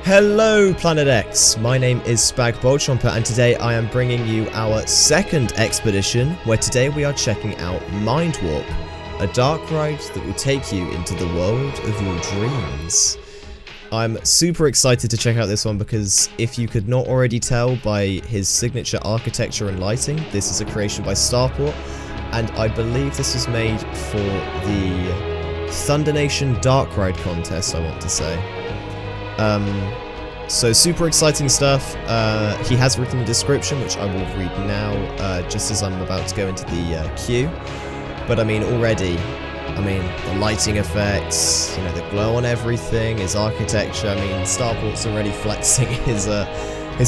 Hello PlanetX, my name is Spag and today I am bringing you our second expedition, where today we are checking out Mind Warp, a dark ride that will take you into the world of your dreams. I'm super excited to check out this one because if you could not already tell by his signature architecture and lighting, this is a creation by Starport, and I believe this was made for the Thunder Nation Dark Ride contest, I want to say. So super exciting stuff. He has written a description, which I will read now, just as I'm about to go into the queue. But I mean, already, the lighting effects, the glow on everything, his architecture. I mean, Starport's already flexing his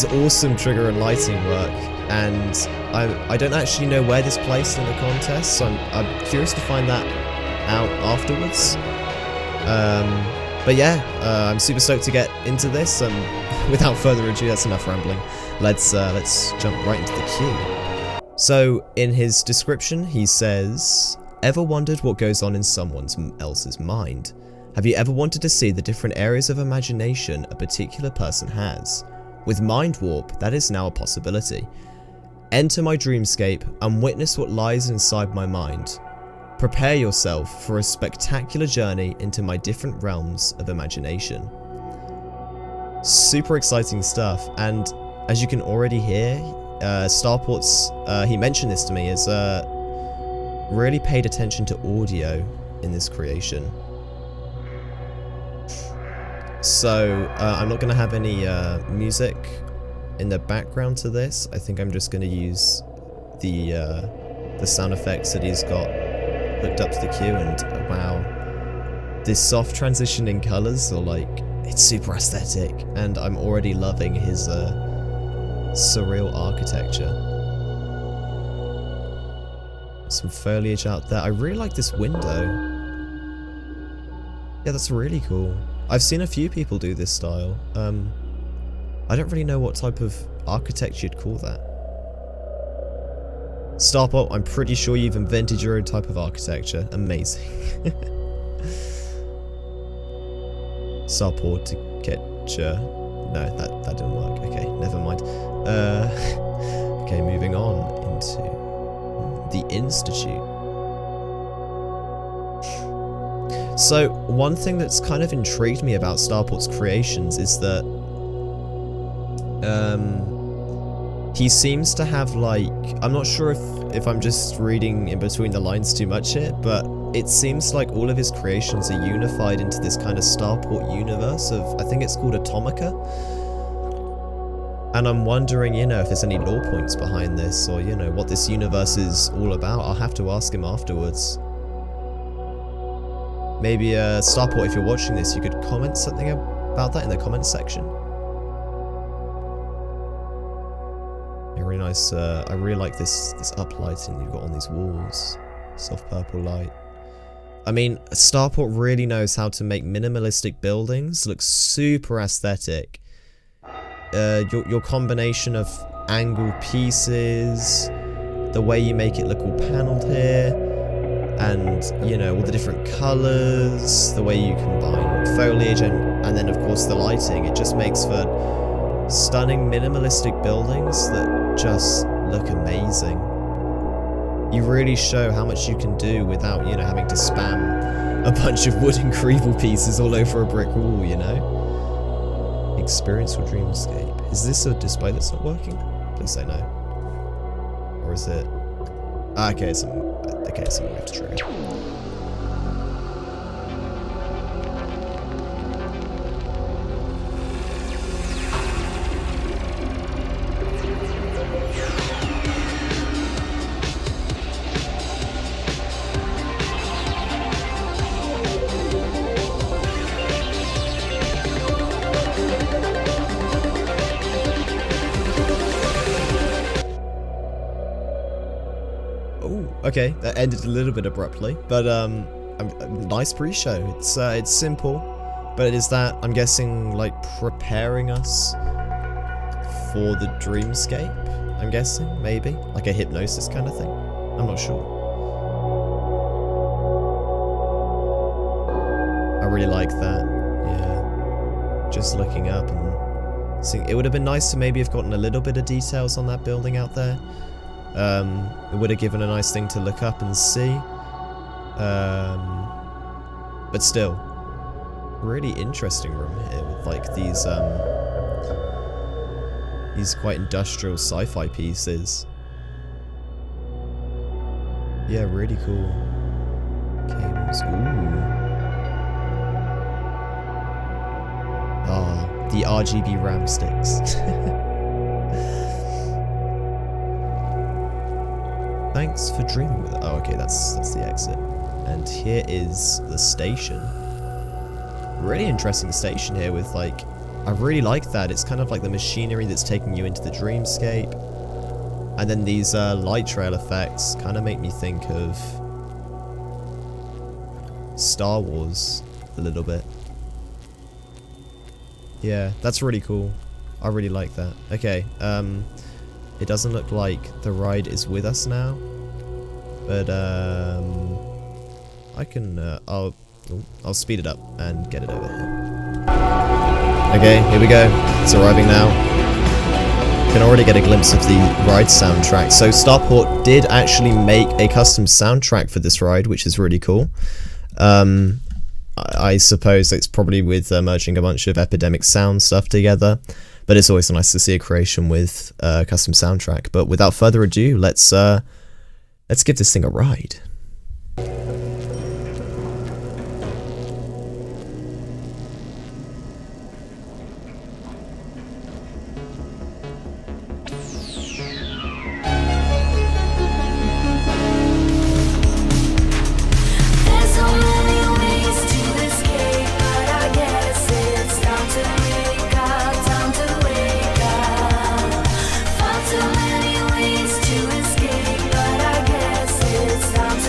awesome trigger and lighting work. And I don't actually know where this placed in the contest, so I'm curious to find that out afterwards. But yeah, I'm super stoked to get into this, and without further ado, that's enough rambling. Let's jump right into the queue. So, in his description, he says, "Ever wondered what goes on in someone else's mind? Have you ever wanted to see the different areas of imagination a particular person has? With Mind Warp, that is now a possibility. Enter my dreamscape and witness what lies inside my mind. Prepare yourself for a spectacular journey into my different realms of imagination." Super exciting stuff, and as you can already hear, Starport's, he mentioned this to me, has really paid attention to audio in this creation. So, I'm not going to have any music in the background to this. I think I'm just going to use the sound effects that he's got hooked up to the queue, and wow, this soft transition in colours, or it's super aesthetic, and I'm already loving his surreal architecture. Some foliage out there. I really like this window. Yeah, that's really cool. I've seen a few people do this style. I don't really know what type of architecture you'd call that. Starport, I'm pretty sure you've invented your own type of architecture. Amazing. Starport to get no, that didn't work. Okay, never mind. Okay, moving on into the Institute. So, one thing that's kind of intrigued me about Starport's creations is that he seems to have I'm not sure if I'm just reading in between the lines too much here, but it seems like all of his creations are unified into this kind of Starport universe of, I think it's called Atomica. And I'm wondering, if there's any lore points behind this, or, what this universe is all about. I'll have to ask him afterwards. Maybe, Starport, if you're watching this, you could comment something about that in the comments section. nice. I really like this uplighting you've got on these walls. Soft purple light. I mean, Starport really knows how to make minimalistic buildings look super aesthetic. Your combination of angled pieces, the way you make it look all panelled here, and, you know, all the different colours, the way you combine foliage, and then, of course, the lighting. It just makes for stunning minimalistic buildings that just look amazing. You really show how much you can do without, you know, having to spam a bunch of wooden creeble pieces all over a brick wall, you know? Experience your dreamscape. Is this a display that's not working? Please say no. Or is it... Ah, okay, something we have to trigger. Okay, that ended a little bit abruptly, but nice pre-show. It's simple, but it is that, I'm guessing, like, preparing us for the dreamscape, I'm guessing, maybe? Like a hypnosis kind of thing? I'm not sure. I really like that, yeah. Just looking up and seeing, it would have been nice to maybe have gotten a little bit of details on that building out there. It would have given a nice thing to look up and see. But still, really interesting room here with like these quite industrial sci-fi pieces. Yeah, really cool. Cables. Ooh. Ah, the RGB RAM sticks. Thanks for dreaming with it. Oh, okay, that's the exit. And here is the station. Really interesting station here with, like, I really like that. It's kind of like the machinery that's taking you into the dreamscape. And then these light trail effects kind of make me think of Star Wars a little bit. Yeah, that's really cool. I really like that. Okay, it doesn't look like the ride is with us now, but I can I'll speed it up and get it over here. Okay, here we go. It's arriving now. You can already get a glimpse of the ride soundtrack. So Starport did actually make a custom soundtrack for this ride, which is really cool. I suppose it's probably with merging a bunch of Epidemic sound stuff together. But it's always nice to see a creation with a custom soundtrack. But without further ado, let's give this thing a ride. Too many ways to escape, but I guess it's time to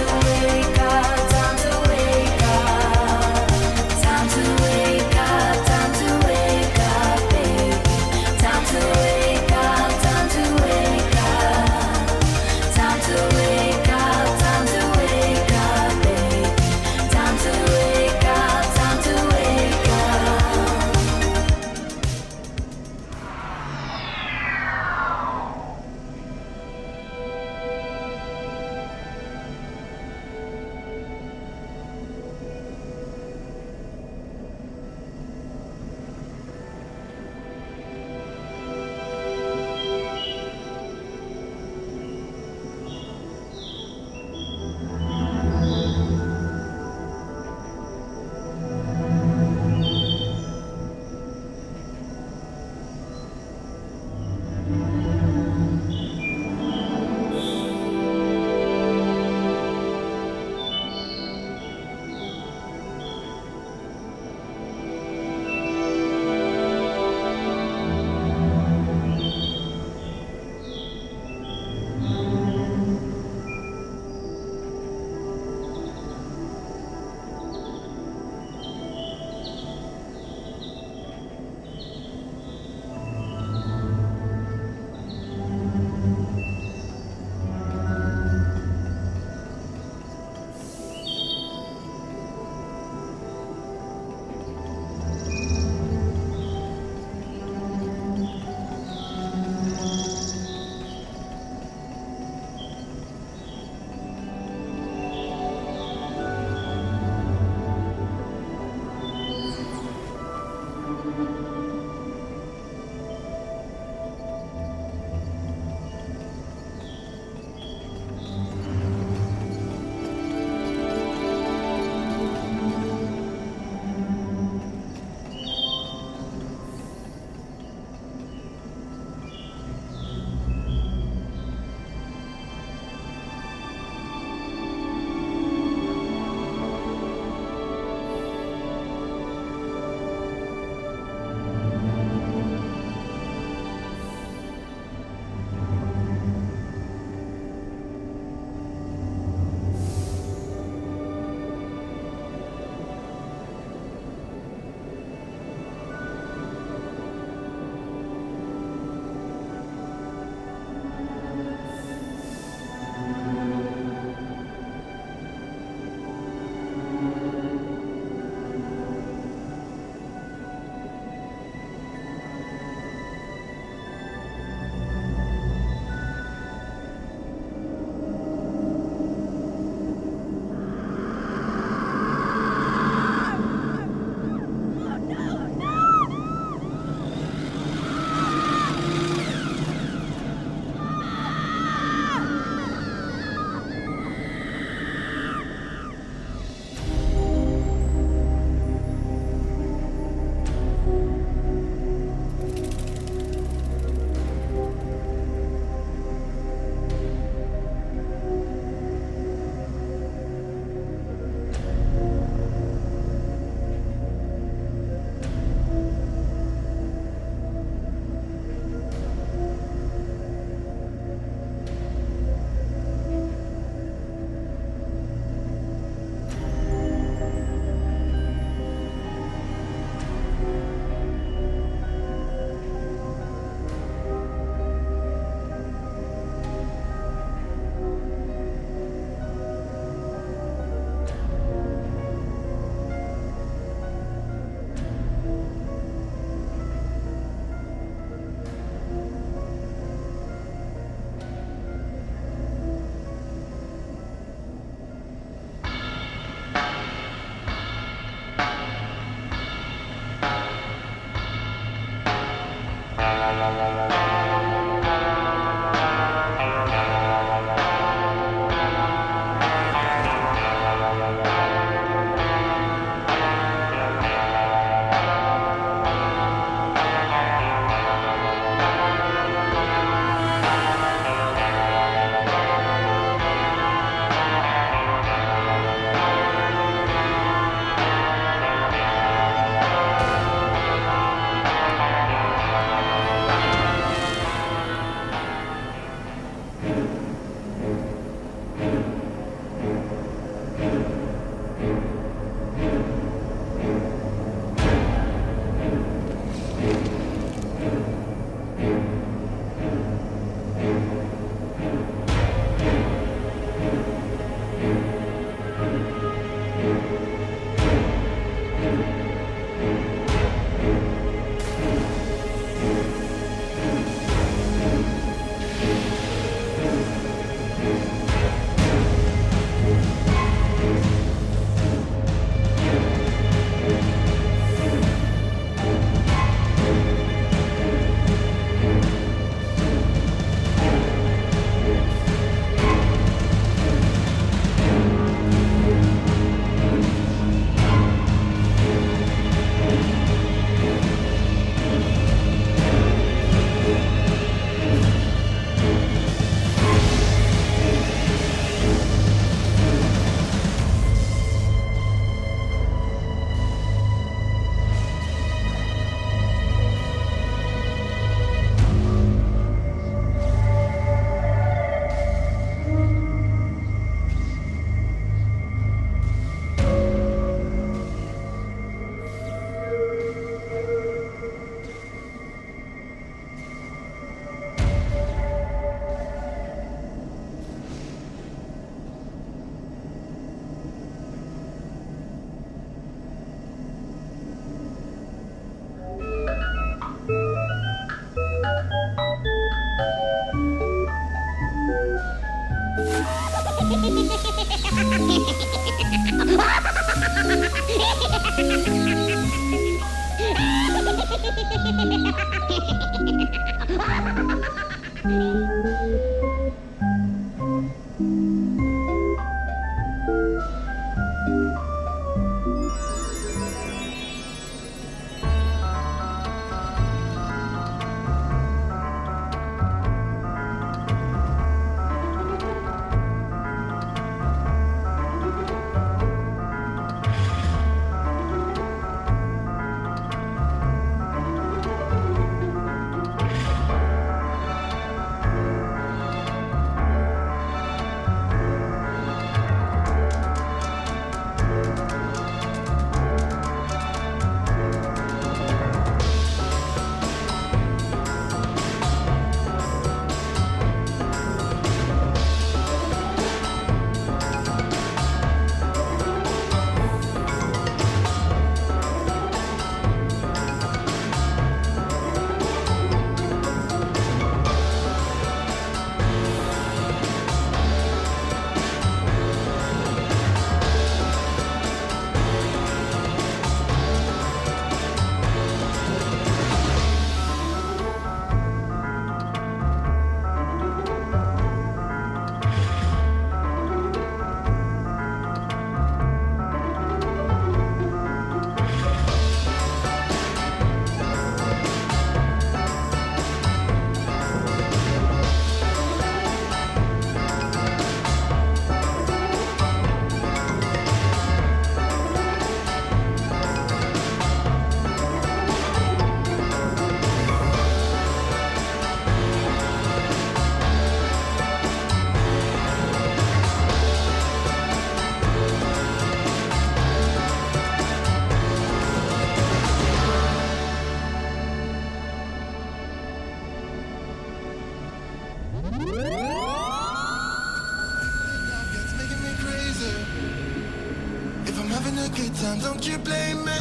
Don't you blame me?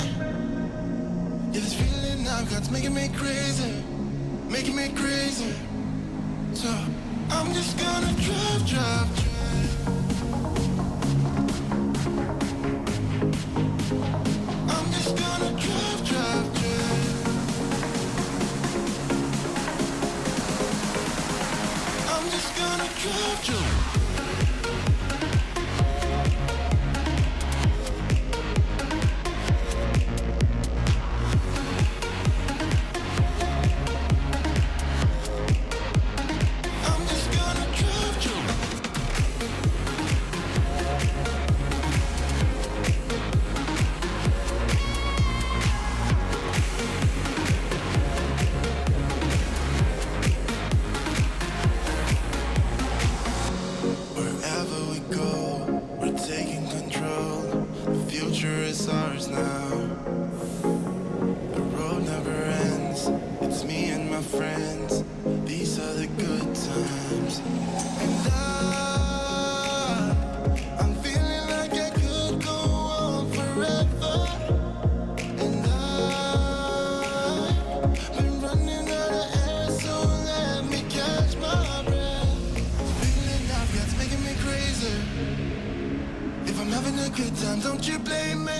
Yeah, this feeling I've got's making me crazy, making me crazy. So I'm just gonna drive. I'm just gonna drive. friends. These are the good times. And I'm feeling like I could go on forever. And I've been running out of air, so let me catch my breath. Feeling I've got's making me crazy. If I'm having a good time, don't you blame me.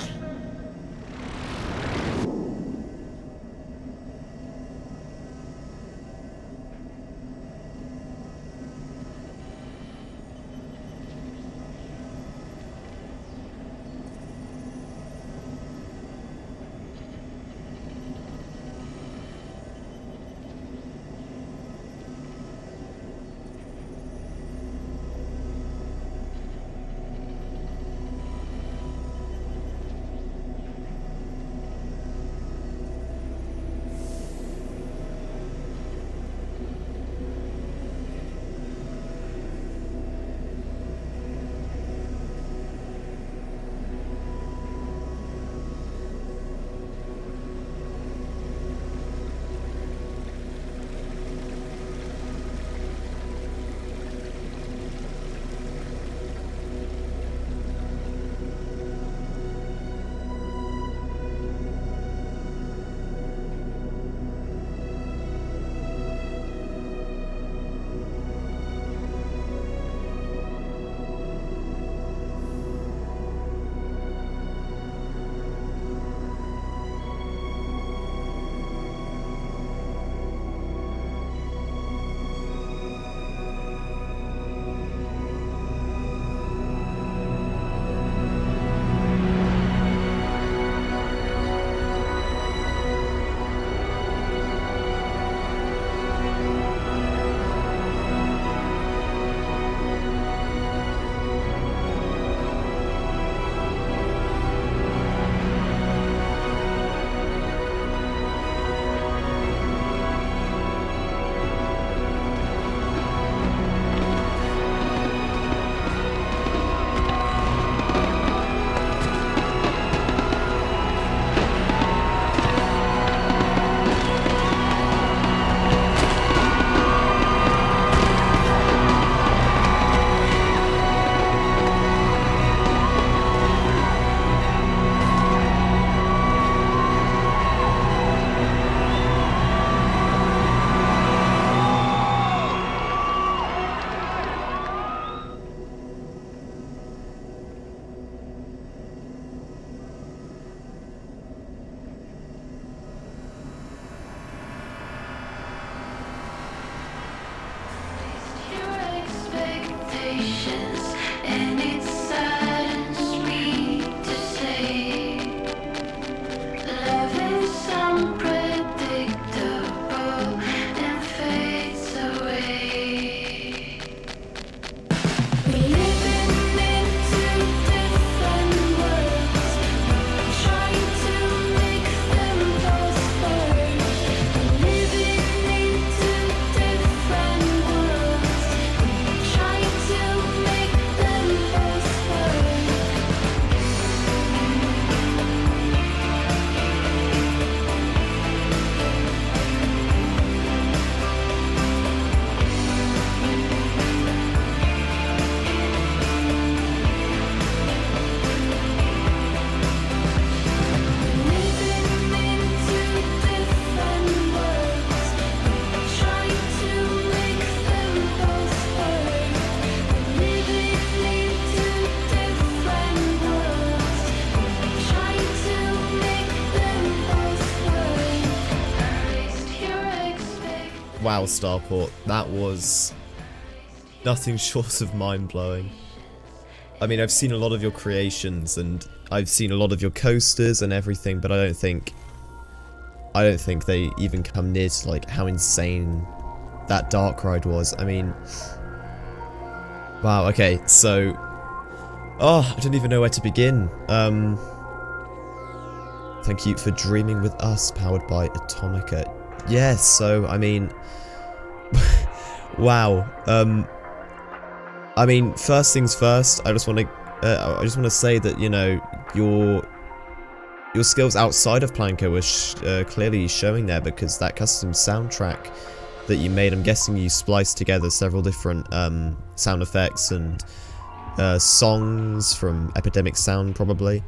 Wow, Starport, that was nothing short of mind-blowing. I mean, I've seen a lot of your creations and I've seen a lot of your coasters and everything, but I don't think they even come near to like how insane that Darkride was. I mean, wow, okay, so I don't even know where to begin. Thank you for dreaming with us, powered by Atomica. Yes, so I mean, wow. I mean, first things first. I just want to say that, you know, your your skills outside of Planco were clearly showing there, because that custom soundtrack that you made, I'm guessing you spliced together several different sound effects and songs from Epidemic Sound, probably.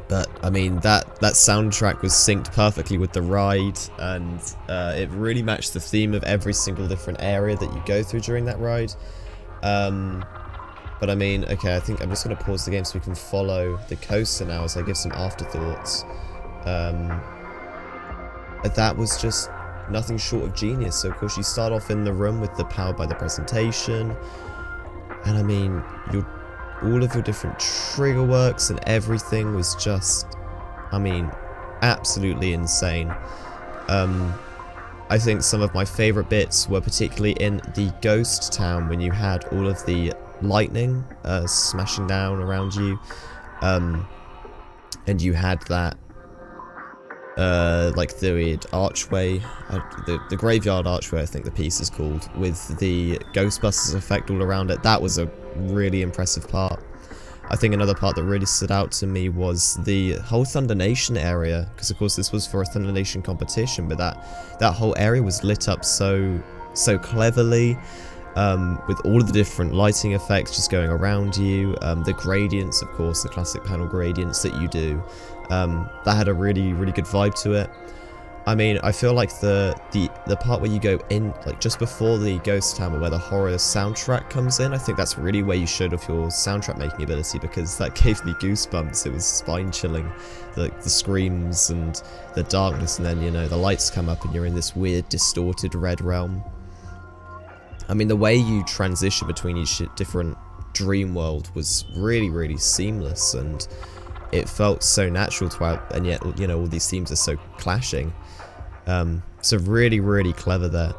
But I mean, that soundtrack was synced perfectly with the ride, and it really matched the theme of every single different area that you go through during that ride. But I mean, okay, I think I'm just going to pause the game so we can follow the coaster now as I give some afterthoughts. That was just nothing short of genius. So of course you start off in the room with the Powered by the presentation, and I mean, all of your different trigger works and everything was just, I mean, absolutely insane. I think some of my favourite bits were particularly in the ghost town, when you had all of the lightning smashing down around you, and you had that like the archway, the graveyard archway, I think the piece is called, with the Ghostbusters effect all around it. That was a really impressive part. I think another part that really stood out to me was the whole Thunder Nation area, because of course this was for a Thunder Nation competition, but that whole area was lit up so cleverly, with all of the different lighting effects just going around you, the gradients, of course, the classic panel gradients that you do, that had a really good vibe to it. I mean, I feel like the part where you go in, like just before the ghost town, where the horror soundtrack comes in, I think that's really where you showed off your soundtrack making ability, because that gave me goosebumps. It was spine chilling, the screams and the darkness, and then, you know, the lights come up and you're in this weird distorted red realm. I mean, the way you transition between each different dream world was really seamless, and it felt so natural throughout, and yet, you know, all these themes are so clashing. So really clever there.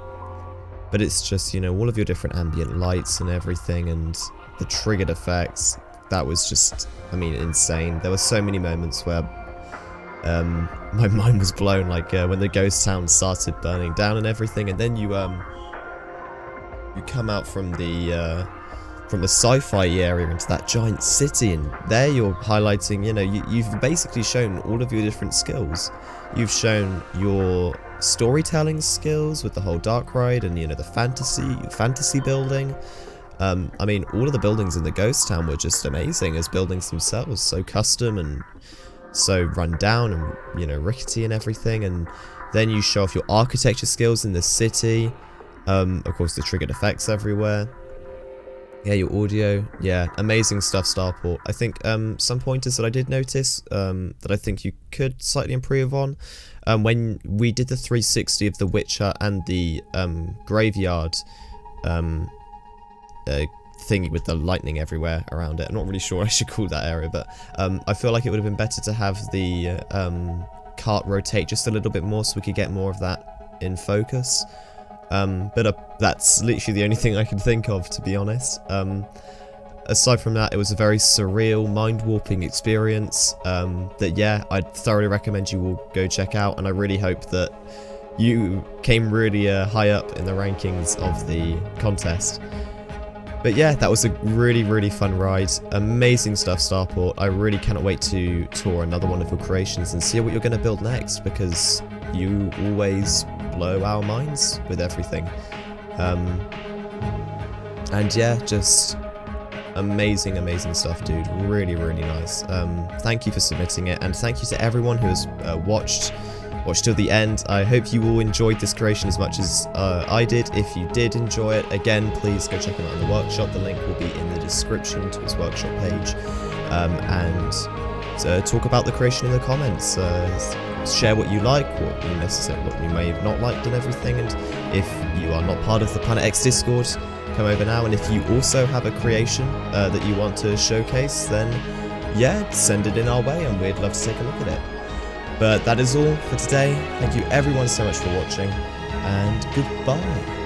But it's just, you know, all of your different ambient lights and everything, and the triggered effects, that was just, I mean, insane. There were so many moments where my mind was blown, like when the ghost town started burning down and everything, and then you come out from the sci-fi area into that giant city, and there you're highlighting, you know, you've basically shown all of your different skills. You've shown your storytelling skills with the whole Darkride, and, you know, the fantasy building. I mean, all of the buildings in the ghost town were just amazing as buildings themselves, so custom and so run down and, you know, rickety and everything. And then you show off your architecture skills in the city, of course the triggered effects everywhere. Yeah, your audio, yeah, amazing stuff, Starport. I think some pointers that I did notice that I think you could slightly improve on, when we did the 360 of the Witcher and the graveyard thingy with the lightning everywhere around it. I'm not really sure what I should call that area, but I feel like it would have been better to have the cart rotate just a little bit more so we could get more of that in focus. But that's literally the only thing I can think of, to be honest. Aside from that, it was a very surreal, mind-warping experience that, yeah, I'd thoroughly recommend you all go check out, and I really hope that you came really high up in the rankings of the contest. But yeah, that was a really fun ride. Amazing stuff, Starport. I really cannot wait to tour another one of your creations and see what you're going to build next, because you always blow our minds with everything. And yeah, just amazing stuff, dude. Really nice. Thank you for submitting it, and thank you to everyone who has watched till the end. I hope you all enjoyed this creation as much as I did. If you did enjoy it, again, please go check him out in the workshop. The link will be in the description to his workshop page. And talk about the creation in the comments. Share what you like, what you may have not liked and everything. And if you are not part of the PlanetX Discord, come over now. And if you also have a creation that you want to showcase, then yeah, send it in our way and we'd love to take a look at it. But that is all for today. Thank you everyone so much for watching, and goodbye.